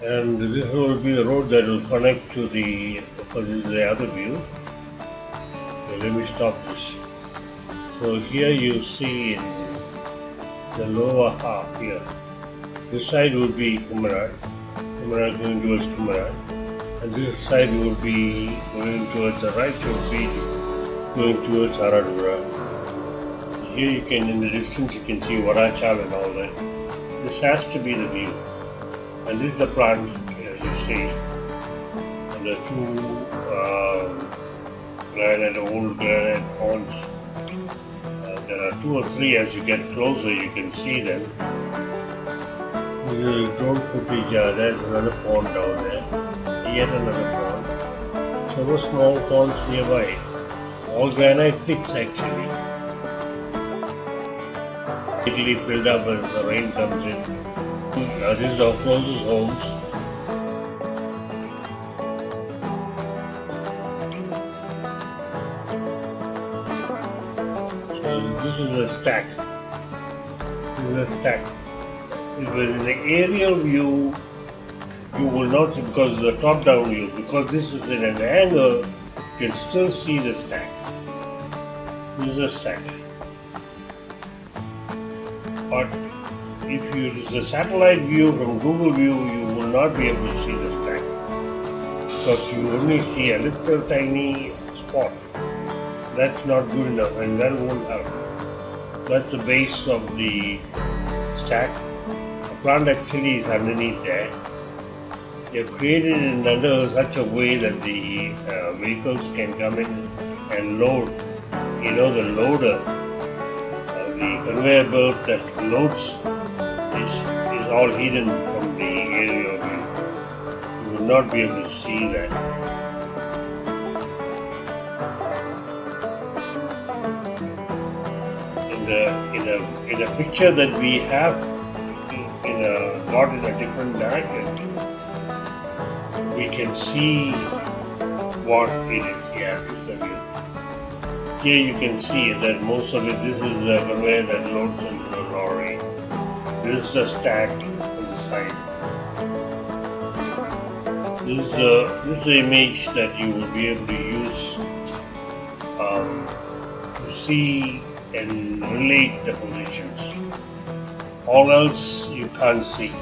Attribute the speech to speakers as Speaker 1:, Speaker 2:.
Speaker 1: and this will be the road that will connect to the, because this is the other view. So let me stop this. So here you see in the lower half here, this side would be Kumarad going towards Kumarad, and this side will be going towards the right, will be going towards Haradura. Here you can, in the distance you can see Varachal and all that. This has to be the view. And this is the plant you see, and the two old granite ponds. There are 2 or 3 as you get closer, you can see them. This is drone footage, there's another pond down there, yet another pond. Several small ponds nearby, all granite pits actually. Quickly filled up as the rain comes in. This is our closest homes. So this is a stack. In the aerial view, you will not see, because the top-down view, because this is in an angle, you can still see the stack. This is a stack. But if you use a satellite view from Google view, you will not be able to see the stack, because you only see a little tiny spot. That's not good enough, and that won't help. That's the base of the stack. The plant actually is underneath there. They have created it under such a way that the vehicles can come in and load. You know, the loader, the conveyor belt that loads is all hidden from the aerial view. You will not be able to see that. In a picture that we have not in a different direction, we can see what it is. Yeah, this is the view. Here you can see that most of it, this is a conveyor that loads into the lorry. This is a stack on the side. This is the image that you will be able to use to see and relate the positions. All else you can't see.